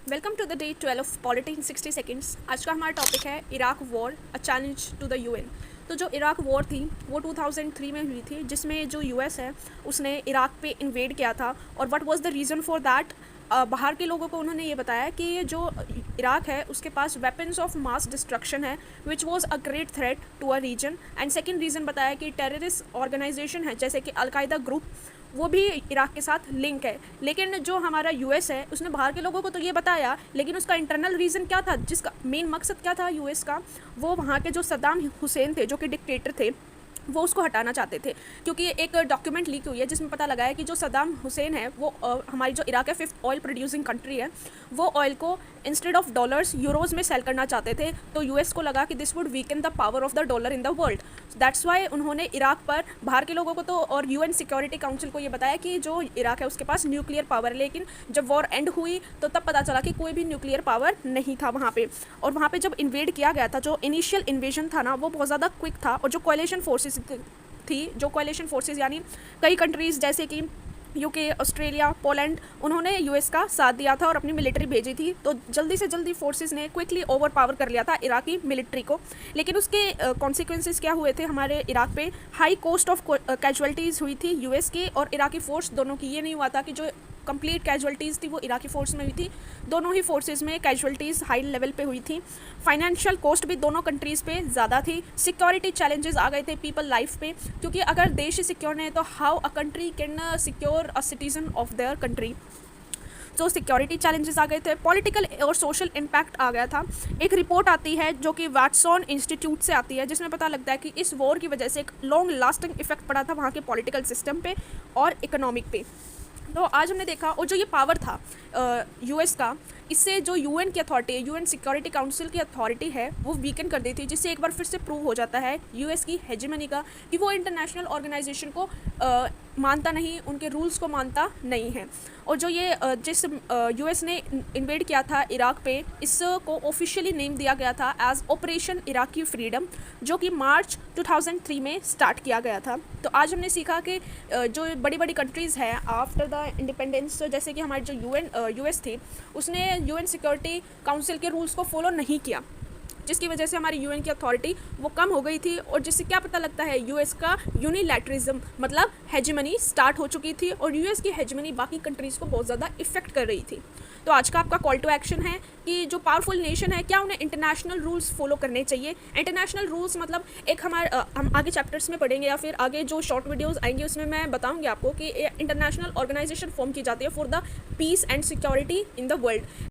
Welcome to the day 12 of polity in 60 seconds. आज का हमारा टॉपिक है Iraq war, a challenge to the UN. तो जो इराक वॉर थी वो 2003 में हुई थी, जिसमें जो यूएस है उसने इराक पे इन्वेड किया था। और what was the reason for that? बाहर के लोगों को उन्होंने ये बताया कि ये जो इराक है उसके पास वेपन्स ऑफ मास डिस्ट्रक्शन है, which was a great threat to a region. And second reason बताया कि टेररिस्ट ऑर्गेनाइजेशन है जैसे कि अलकायदा ग्रुप, वो भी इराक के साथ लिंक है। लेकिन जो हमारा यूएस है उसने बाहर के लोगों को तो ये बताया, लेकिन उसका इंटरनल रीज़न क्या था, जिसका मेन मकसद क्या था यूएस का? वो वहाँ के जो सद्दाम हुसैन थे जो कि डिक्टेटर थे, वो उसको हटाना चाहते थे। क्योंकि एक डॉक्यूमेंट लीक हुई है जिसमें पता लगा है कि जो सद्दाम हुसैन है वो हमारी जो इराक है 5th ऑयल प्रोड्यूसिंग कंट्री है, वो ऑयल को इंस्टेड ऑफ डॉलर्स यूरोज़ में सेल करना चाहते थे। तो यूएस को लगा कि this would weaken the power of the dollar in the world. That's why उन्होंने इराक पर बाहर के लोगों को तो और यूएन सिक्योरिटी काउंसिल को ये बताया कि जो इराक है उसके पास न्यूक्लियर पावर है। लेकिन जब वॉर एंड हुई तो तब पता चला कि कोई भी न्यूक्लियर पावर नहीं था वहाँ पे। और वहाँ पे जब इन्वेड किया गया था, जो इनिशियल इन्वेजन था ना, वो बहुत ज़्यादा क्विक था। और जो कोएलिशन फोर्सेस थी, जो कोएलिशन फोर्सेस यानी कई कंट्रीज़ जैसे कि यूके, ऑस्ट्रेलिया, पोलैंड, उन्होंने यूएस का साथ दिया था और अपनी मिलिट्री भेजी थी। तो जल्दी से जल्दी फोर्सेस ने क्विकली ओवर पावर कर लिया था इराकी मिलिट्री को। लेकिन उसके कॉन्सिक्वेंसेस क्या हुए थे हमारे इराक पे? हाई कॉस्ट ऑफ कैजुअलिटीज़ हुई थी यूएस की और इराकी फोर्स दोनों की। ये नहीं हुआ था कि जो कंप्लीट कैजुअलिटीज़ थी वो इराकी फोर्स में हुई थी, दोनों ही फोर्सेस में कैजुअलिटीज़ हाई लेवल पे हुई थी। फाइनेंशियल कॉस्ट भी दोनों कंट्रीज़ पे ज़्यादा थी। सिक्योरिटी चैलेंजेस आ गए थे पीपल लाइफ पे, क्योंकि अगर देश ही सिक्योर नहीं है तो how a country can secure a citizen of their country. जो सिक्योरिटी चैलेंजेस आ गए थे, पॉलिटिकल और सोशल इम्पैक्ट आ गया था। एक रिपोर्ट आती है जो कि वाटसन इंस्टीट्यूट से आती है, जिसमें पता लगता है कि इस वॉर की वजह से एक लॉन्ग लास्टिंग इफेक्ट पड़ा था वहाँ के पॉलिटिकल सिस्टम पे और इकोनॉमिक पे। तो आज हमने देखा, और जो ये पावर था यूएस का, इससे जो यूएन की अथॉरिटी है, यूएन सिक्योरिटी काउंसिल की अथॉरिटी है, वो वीकन कर दी थी। जिससे एक बार फिर से प्रूव हो जाता है यूएस की हेजेमनी का कि वो इंटरनेशनल ऑर्गेनाइजेशन को मानता नहीं, उनके रूल्स को मानता नहीं है। और जो ये जिस यूएस ने इन्वेड किया था इराक पे, इसको ऑफिशियली नेम दिया गया था एज ऑपरेशन इराकी फ्रीडम, जो कि मार्च 2003 में स्टार्ट किया गया था। तो आज हमने सीखा कि जो बड़ी बड़ी कंट्रीज़ हैं आफ्टर द इंडिपेंडेंस, जैसे कि हमारी जो यूएस थी, उसने यूएन सिक्योरिटी काउंसिल के रूल्स को फॉलो नहीं किया, जिसकी वजह से हमारी यूएन की अथॉरिटी वो कम हो गई थी। और जिससे क्या पता लगता है, यूएस का यूनिलैटरिज्म मतलब हेजेमनी स्टार्ट हो चुकी थी और यूएस की हेजेमनी बाकी कंट्रीज़ को बहुत ज़्यादा इफेक्ट कर रही थी। तो आज का आपका कॉल टू एक्शन है कि जो पावरफुल नेशन है, क्या उन्हें इंटरनेशनल रूल्स फॉलो करने चाहिए? इंटरनेशनल रूल्स मतलब एक हम आगे चैप्टर्स में पढ़ेंगे या फिर आगे जो शॉर्ट वीडियोज़ आएंगे उसमें मैं बताऊँगी आपको कि इंटरनेशनल ऑर्गेनाइजेशन फॉर्म की जाती है for the peace and security in the world.